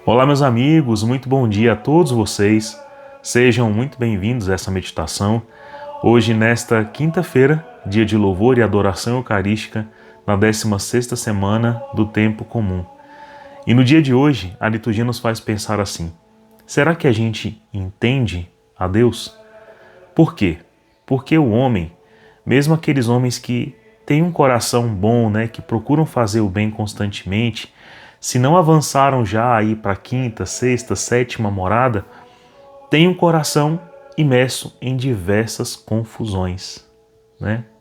Olá, meus amigos, muito bom dia a todos vocês. Sejam muito bem-vindos a essa meditação. Hoje, nesta quinta-feira, dia de louvor e adoração eucarística, na 16ª semana do tempo comum. E no dia de hoje, a liturgia nos faz pensar assim: será que a gente entende a Deus? Por quê? Porque o homem, mesmo aqueles homens que têm um coração bom, que procuram fazer o bem constantemente, se não avançaram já aí para a quinta, sexta, sétima morada, tem um coração imerso em diversas confusões,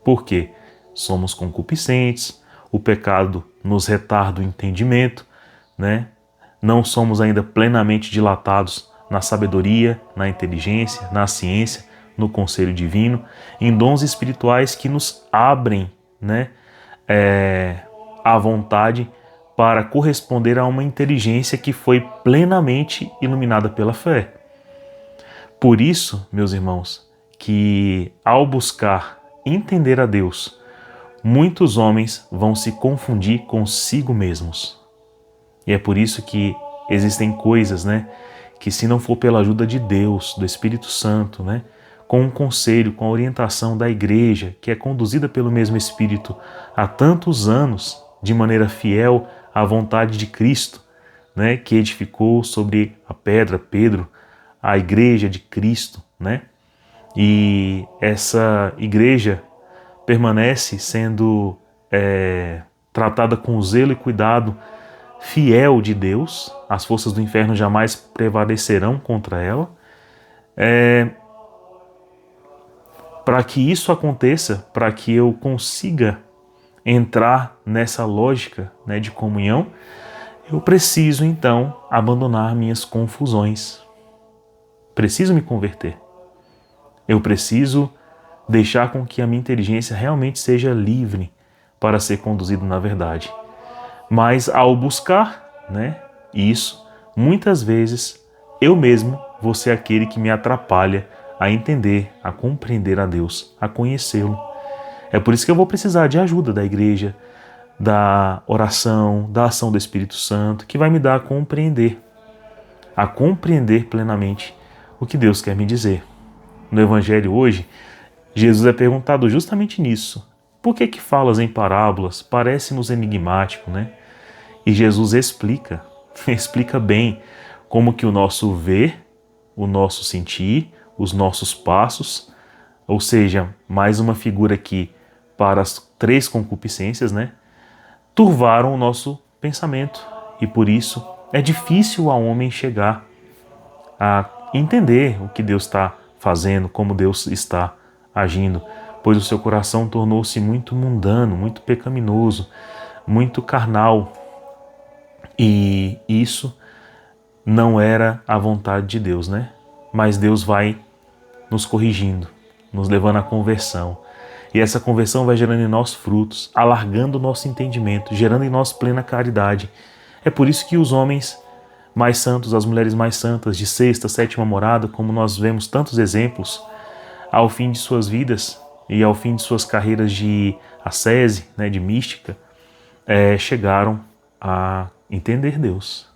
Por quê? Somos concupiscentes, o pecado nos retarda o entendimento, Não somos ainda plenamente dilatados na sabedoria, na inteligência, na ciência, no conselho divino, em dons espirituais que nos abrem, à vontade para corresponder a uma inteligência que foi plenamente iluminada pela fé. Por isso, meus irmãos, que ao buscar entender a Deus, muitos homens vão se confundir consigo mesmos. E é por isso que existem coisas, que se não for pela ajuda de Deus, do Espírito Santo, com um conselho, com a orientação da igreja, que é conduzida pelo mesmo Espírito há tantos anos, de maneira fiel à vontade de Cristo, que edificou sobre a pedra Pedro, a igreja de Cristo, E essa igreja permanece sendo tratada com zelo e cuidado fiel de Deus. As forças do inferno jamais prevalecerão contra ela. Para que isso aconteça, para que eu consiga entrar nessa lógica de comunhão, eu preciso então abandonar minhas confusões. Preciso me converter. Eu preciso deixar com que a minha inteligência realmente seja livre para ser conduzido na verdade. Mas ao buscar, isso, muitas vezes eu mesmo vou ser aquele que me atrapalha a entender, a compreender a Deus, a conhecê-lo. É por isso que eu vou precisar de ajuda da igreja, da oração, da ação do Espírito Santo, que vai me dar a compreender plenamente o que Deus quer me dizer. No Evangelho hoje, Jesus é perguntado justamente nisso. Por que falas em parábolas? Parece-nos enigmático, E Jesus explica bem como que o nosso ver, o nosso sentir, os nossos passos, ou seja, mais uma figura aqui para as três concupiscências, turvaram o nosso pensamento. E por isso é difícil ao homem chegar a entender o que Deus está fazendo, como Deus está agindo, pois o seu coração tornou-se muito mundano, muito pecaminoso, muito carnal. E isso não era a vontade de Deus, Mas Deus vai nos corrigindo, nos levando à conversão. E essa conversão vai gerando em nós frutos, alargando o nosso entendimento, gerando em nós plena caridade. É por isso que os homens mais santos, as mulheres mais santas, de sexta, sétima morada, como nós vemos tantos exemplos, ao fim de suas vidas e ao fim de suas carreiras de ascese, de mística, chegaram a entender Deus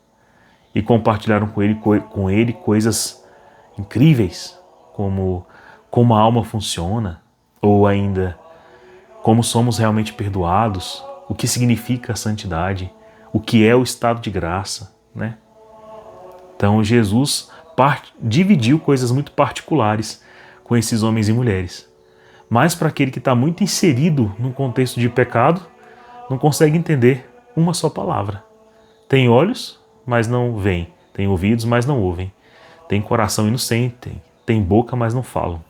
e compartilharam com ele coisas incríveis, como a alma funciona, ou ainda como somos realmente perdoados, o que significa a santidade, o que é o estado de graça, Então Jesus dividiu coisas muito particulares com esses homens e mulheres. Mas para aquele que está muito inserido num contexto de pecado, não consegue entender uma só palavra. Tem olhos, mas não veem. Tem ouvidos, mas não ouvem. Tem coração inocente, tem boca, mas não falam.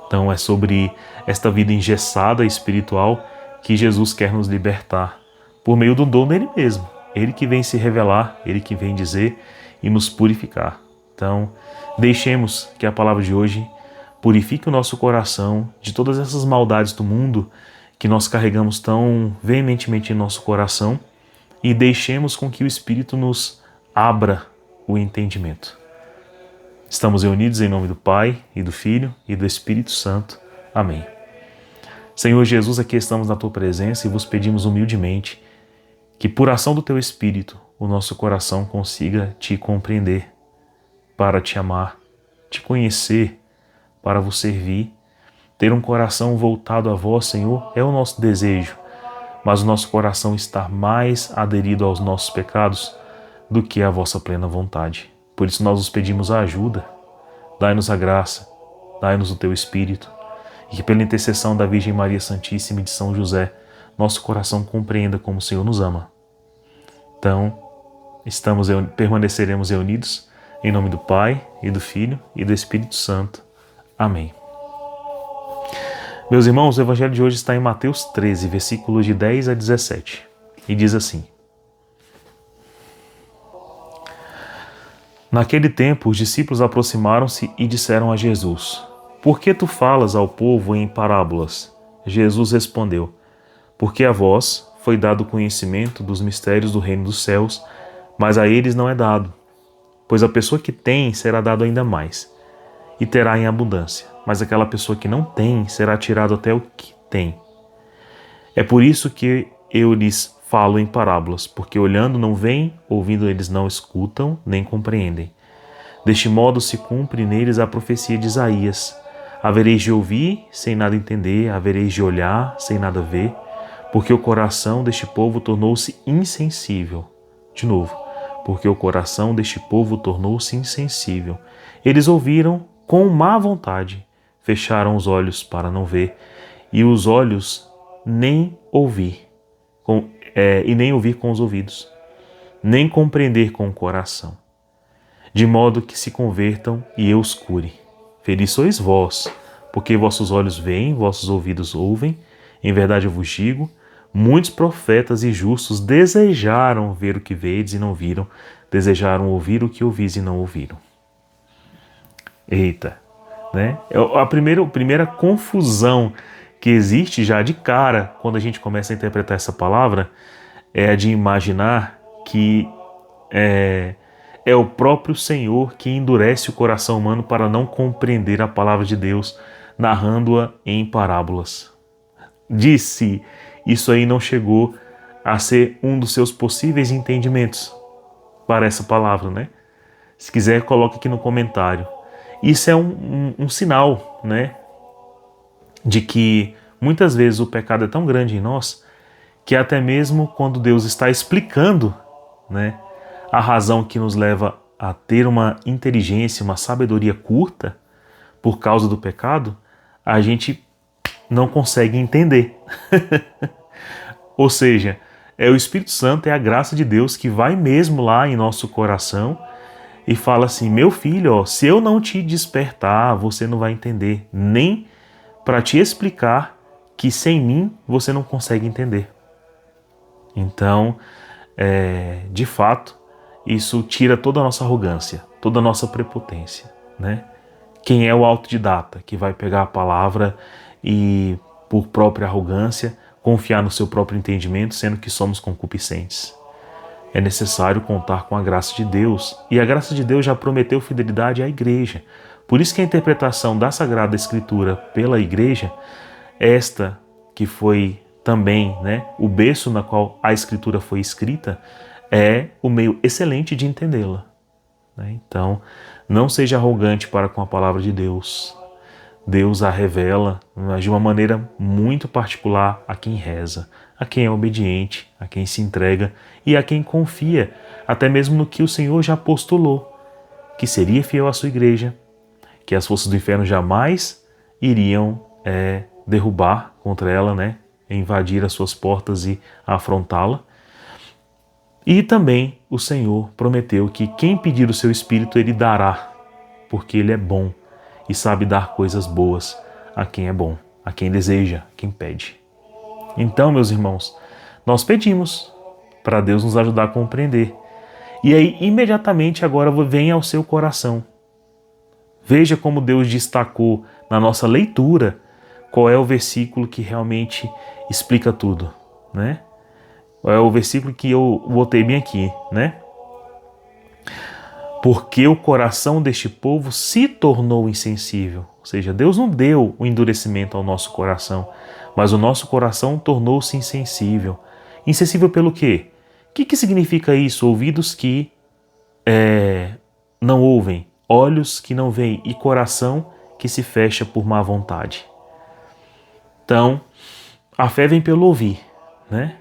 Então é sobre esta vida engessada espiritual que Jesus quer nos libertar por meio do dom dele mesmo. Ele que vem se revelar, ele que vem dizer e nos purificar. Então deixemos que a palavra de hoje purifique o nosso coração de todas essas maldades do mundo que nós carregamos tão veementemente em nosso coração e deixemos com que o Espírito nos abra o entendimento. Estamos reunidos em nome do Pai, e do Filho, e do Espírito Santo. Amém. Senhor Jesus, aqui estamos na Tua presença e vos pedimos humildemente que, por ação do Teu Espírito, o nosso coração consiga te compreender, para te amar, te conhecer, para vos servir. Ter um coração voltado a vós, Senhor, é o nosso desejo, mas o nosso coração está mais aderido aos nossos pecados do que à vossa plena vontade. Por isso nós os pedimos a ajuda. Dai-nos a graça, dai-nos o teu Espírito, e que pela intercessão da Virgem Maria Santíssima e de São José, nosso coração compreenda como o Senhor nos ama. Então, permaneceremos reunidos em nome do Pai, e do Filho, e do Espírito Santo. Amém. Meus irmãos, o Evangelho de hoje está em Mateus 13, versículos de 10 a 17, e diz assim: Naquele tempo, os discípulos aproximaram-se e disseram a Jesus: Por que tu falas ao povo em parábolas? Jesus respondeu: Porque a vós foi dado conhecimento dos mistérios do reino dos céus, mas a eles não é dado. Pois a pessoa que tem será dado ainda mais, e terá em abundância, mas aquela pessoa que não tem será tirado até o que tem. É por isso que eu lhes falo em parábolas, porque olhando não veem, ouvindo eles não escutam, nem compreendem. Deste modo se cumpre neles a profecia de Isaías: havereis de ouvir sem nada entender, havereis de olhar sem nada ver, porque o coração deste povo tornou-se insensível. De novo, porque o coração deste povo tornou-se insensível. Eles ouviram com má vontade, fecharam os olhos para não ver, e os olhos nem ouvir, e nem ouvir com os ouvidos, nem compreender com o coração, de modo que se convertam e eu os cure. Feliz sois vós, porque vossos olhos veem, vossos ouvidos ouvem. Em verdade eu vos digo, muitos profetas e justos desejaram ver o que vedes e não viram, desejaram ouvir o que ouvis e não ouviram. Eita, né? A primeira confusão que existe já de cara quando a gente começa a interpretar essa palavra é a de imaginar que é o próprio Senhor que endurece o coração humano para não compreender a palavra de Deus, narrando-a em parábolas. Disse, isso aí não chegou a ser um dos seus possíveis entendimentos para essa palavra, né? Se quiser, coloque aqui no comentário. Isso é um sinal, né, de que muitas vezes o pecado é tão grande em nós que até mesmo quando Deus está explicando, né, a razão que nos leva a ter uma inteligência, uma sabedoria curta por causa do pecado, a gente não consegue entender. Ou seja, é o Espírito Santo, é a graça de Deus que vai mesmo lá em nosso coração e fala assim: meu filho, ó, se eu não te despertar, você não vai entender, nem para te explicar que sem mim você não consegue entender. Então, de fato, isso tira toda a nossa arrogância, toda a nossa prepotência, né? Quem é o autodidata que vai pegar a palavra e, por própria arrogância, confiar no seu próprio entendimento, sendo que somos concupiscentes? É necessário contar com a graça de Deus, e a graça de Deus já prometeu fidelidade à Igreja. Por isso que a interpretação da Sagrada Escritura pela Igreja, esta que foi também, né, o berço na qual a Escritura foi escrita, é o meio excelente de entendê-la, né? Então, não seja arrogante para com a palavra de Deus. Deus a revela, mas de uma maneira muito particular a quem reza, a quem é obediente, a quem se entrega e a quem confia, até mesmo no que o Senhor já postulou, que seria fiel à sua igreja, que as forças do inferno jamais iriam derrubar contra ela, né, invadir as suas portas e afrontá-la. E também o Senhor prometeu que quem pedir o seu Espírito Ele dará, porque Ele é bom e sabe dar coisas boas a quem é bom, a quem deseja, a quem pede. Então, meus irmãos, nós pedimos para Deus nos ajudar a compreender. E aí, imediatamente agora vem ao seu coração. Veja como Deus destacou na nossa leitura qual é o versículo que realmente explica tudo, né? Qual é o versículo que eu botei bem aqui, né? Porque o coração deste povo se tornou insensível. Ou seja, Deus não deu o endurecimento ao nosso coração, mas o nosso coração tornou-se insensível. Insensível pelo quê? que significa isso? Ouvidos que não ouvem, olhos que não veem e coração que se fecha por má vontade. Então, a fé vem pelo ouvir, né?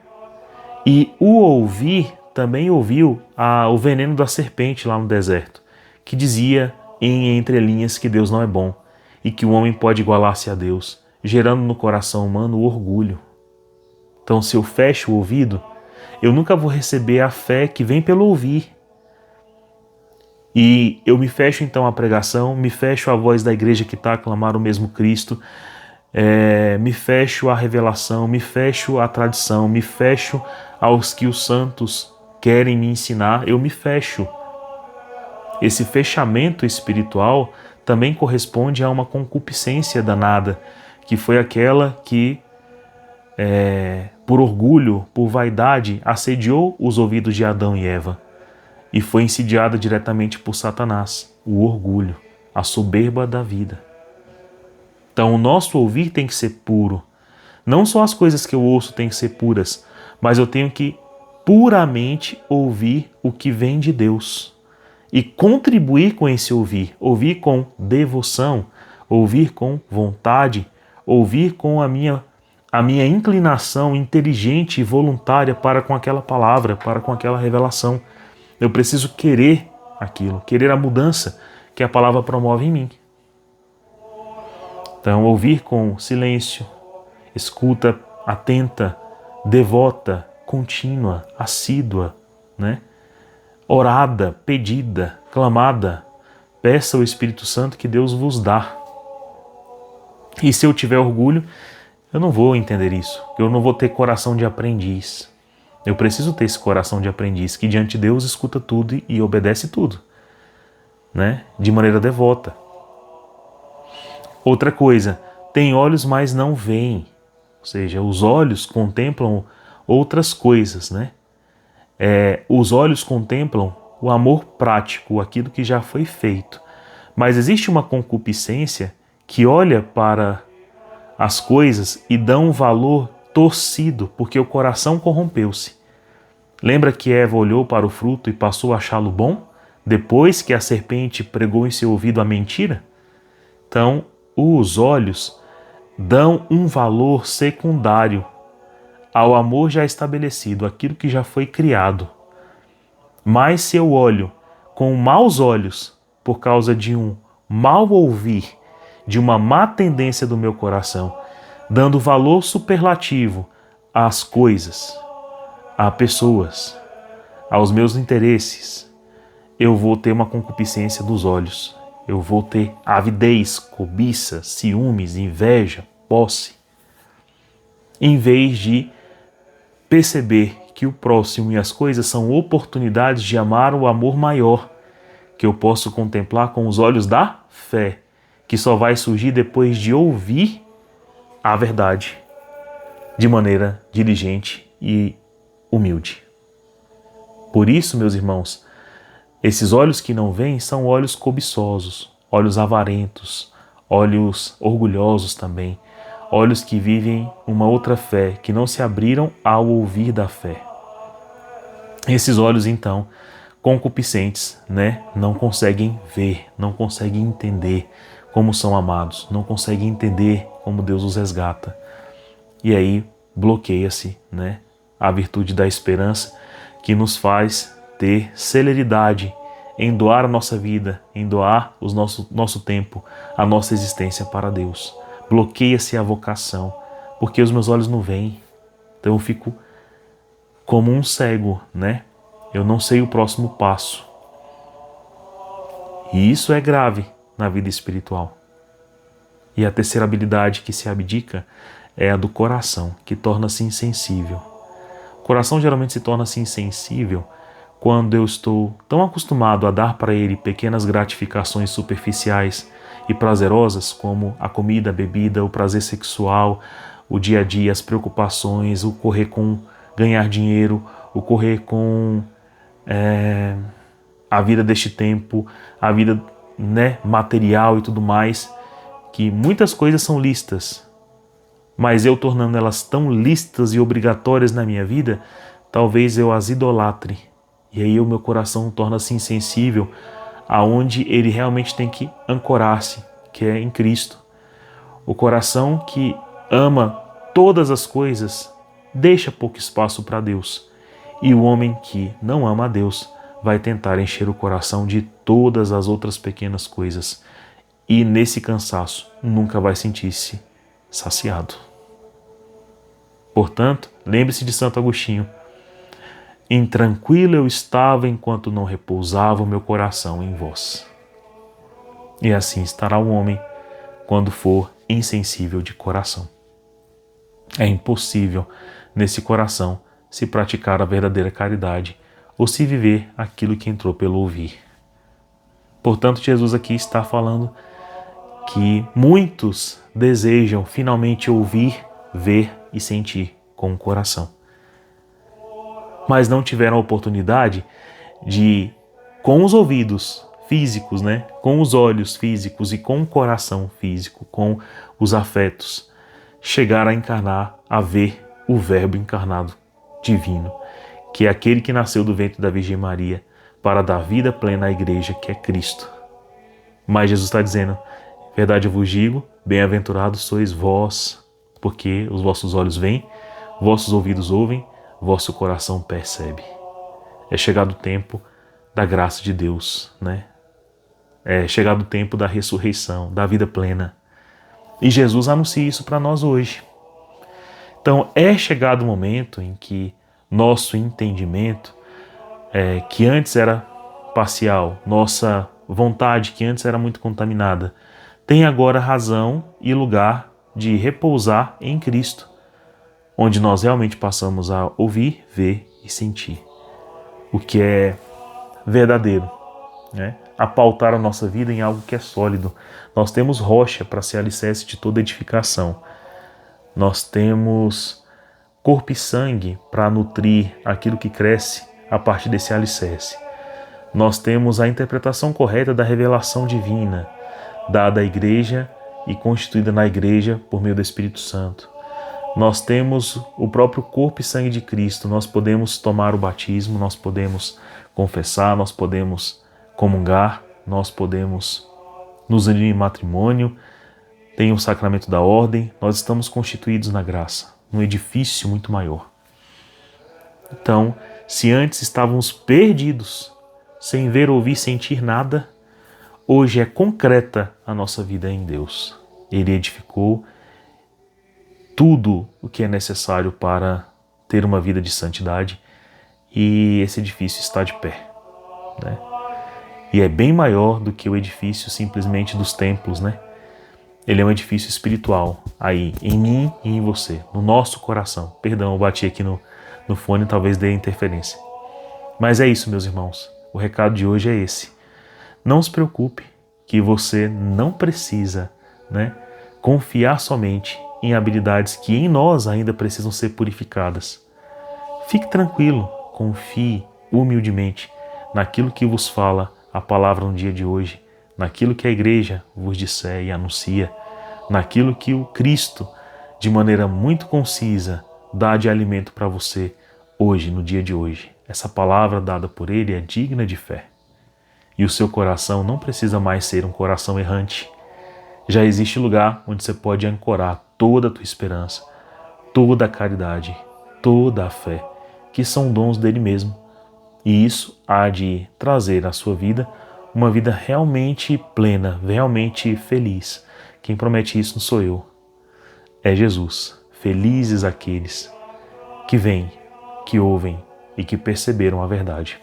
E o ouvir também ouviu o veneno da serpente lá no deserto, que dizia em entrelinhas que Deus não é bom e que o homem pode igualar-se a Deus, gerando no coração humano o orgulho. Então, se eu fecho o ouvido, eu nunca vou receber a fé que vem pelo ouvir. E eu me fecho então à pregação, me fecho à voz da igreja que está a clamar o mesmo Cristo, me fecho à revelação, me fecho à tradição, me fecho aos que os santos querem me ensinar, eu me fecho. Esse fechamento espiritual também corresponde a uma concupiscência danada, que foi aquela que, por orgulho, por vaidade, assediou os ouvidos de Adão e Eva e foi insidiada diretamente por Satanás, o orgulho, a soberba da vida. Então o nosso ouvir tem que ser puro. Não só as coisas que eu ouço têm que ser puras, mas eu tenho que puramente ouvir o que vem de Deus e contribuir com esse ouvir com devoção, ouvir com vontade, ouvir com a minha inclinação inteligente e voluntária para com aquela palavra, para com aquela revelação. Eu preciso querer aquilo, querer a mudança que a palavra promove em mim. Então, ouvir com silêncio, escuta atenta, devota, contínua, assídua, né? Orada, pedida, clamada. Peça ao Espírito Santo que Deus vos dá. E se eu tiver orgulho, eu não vou entender isso. Eu não vou ter coração de aprendiz. Eu preciso ter esse coração de aprendiz que diante de Deus escuta tudo e obedece tudo, né? De maneira devota. Outra coisa, tem olhos, mas não veem. Ou seja, os olhos contemplam outras coisas, né? Os olhos contemplam o amor prático, aquilo que já foi feito. Mas existe uma concupiscência que olha para as coisas e dá um valor torcido, porque o coração corrompeu-se. Lembra que Eva olhou para o fruto e passou a achá-lo bom, depois que a serpente pregou em seu ouvido a mentira? Então, os olhos dão um valor secundário ao amor já estabelecido, aquilo que já foi criado. Mas se eu olho com maus olhos por causa de um mau ouvir, de uma má tendência do meu coração, dando valor superlativo às coisas, a pessoas, aos meus interesses, eu vou ter uma concupiscência dos olhos. Eu vou ter avidez, cobiça, ciúmes, inveja, posse. Em vez de perceber que o próximo e as coisas são oportunidades de amar o amor maior, que eu posso contemplar com os olhos da fé, que só vai surgir depois de ouvir a verdade de maneira diligente e humilde. Por isso, meus irmãos, esses olhos que não veem são olhos cobiçosos, olhos avarentos, olhos orgulhosos também, olhos que vivem uma outra fé, que não se abriram ao ouvir da fé. Esses olhos, então, concupiscentes, né, não conseguem ver, não conseguem entender como são amados, não conseguem entender como Deus os resgata. E aí bloqueia-se, né, a virtude da esperança que nos faz ter celeridade em doar a nossa vida, em doar o nosso tempo, a nossa existência para Deus. Bloqueia-se a vocação, porque os meus olhos não veem. Então eu fico como um cego, né? Eu não sei o próximo passo. E isso é grave na vida espiritual. E a terceira habilidade que se abdica é a do coração, que torna-se insensível. O coração geralmente se torna-se insensível quando eu estou tão acostumado a dar para ele pequenas gratificações superficiais e prazerosas, como a comida, a bebida, o prazer sexual, o dia a dia, as preocupações, o correr com ganhar dinheiro, o correr com a vida deste tempo, a vida, né, material e tudo mais, que muitas coisas são lícitas, mas eu tornando elas tão lícitas e obrigatórias na minha vida, talvez eu as idolatre. E aí o meu coração torna-se insensível aonde ele realmente tem que ancorar-se, que é em Cristo. O coração que ama todas as coisas deixa pouco espaço para Deus. E o homem que não ama a Deus vai tentar encher o coração de todas as outras pequenas coisas. E nesse cansaço nunca vai sentir-se saciado. Portanto, lembre-se de Santo Agostinho. Intranquilo eu estava enquanto não repousava o meu coração em vós. E assim estará o homem quando for insensível de coração. É impossível nesse coração se praticar a verdadeira caridade ou se viver aquilo que entrou pelo ouvir. Portanto, Jesus aqui está falando que muitos desejam finalmente ouvir, ver e sentir com o coração, mas não tiveram a oportunidade de, com os ouvidos físicos, com os olhos físicos e com o coração físico, com os afetos, chegar a encarnar, a ver o Verbo encarnado divino, que é aquele que nasceu do ventre da Virgem Maria para dar vida plena à igreja, que é Cristo. Mas Jesus está dizendo, verdade eu vos digo, bem-aventurados sois vós, porque os vossos olhos veem, vossos ouvidos ouvem, vosso coração percebe. É chegado o tempo da graça de Deus, É chegado o tempo da ressurreição, da vida plena. E Jesus anuncia isso para nós hoje. Então é chegado o momento em que nosso entendimento, que antes era parcial, nossa vontade, que antes era muito contaminada, tem agora razão e lugar de repousar em Cristo, onde nós realmente passamos a ouvir, ver e sentir o que é verdadeiro, a pautar a nossa vida em algo que é sólido. Nós temos rocha para ser alicerce de toda edificação. Nós temos corpo e sangue para nutrir aquilo que cresce a partir desse alicerce. Nós temos a interpretação correta da revelação divina, dada à igreja e constituída na igreja por meio do Espírito Santo. Nós temos o próprio corpo e sangue de Cristo, nós podemos tomar o batismo, nós podemos confessar, nós podemos comungar, nós podemos nos unir em matrimônio, tem o sacramento da ordem, nós estamos constituídos na graça, num edifício muito maior. Então, se antes estávamos perdidos, sem ver, ouvir, sentir nada, hoje é concreta a nossa vida em Deus. Ele edificou tudo o que é necessário para ter uma vida de santidade e esse edifício está de pé, E é bem maior do que o edifício simplesmente dos templos, Ele é um edifício espiritual aí, em mim e em você, no nosso coração. Perdão, eu bati aqui no fone, talvez dê interferência. Mas é isso, meus irmãos. O recado de hoje é esse. Não se preocupe que você não precisa, confiar somente em habilidades que em nós ainda precisam ser purificadas. Fique tranquilo, confie humildemente naquilo que vos fala a palavra no dia de hoje, naquilo que a igreja vos disser e anuncia, naquilo que o Cristo, de maneira muito concisa, dá de alimento para você hoje, no dia de hoje. Essa palavra dada por Ele é digna de fé. E o seu coração não precisa mais ser um coração errante. Já existe lugar onde você pode ancorar toda a tua esperança, toda a caridade, toda a fé, que são dons dele mesmo. E isso há de trazer à sua vida uma vida realmente plena, realmente feliz. Quem promete isso não sou eu, é Jesus. Felizes aqueles que vêm, que ouvem e que perceberam a verdade.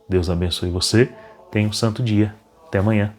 Deus abençoe você. Tenha um santo dia. Até amanhã.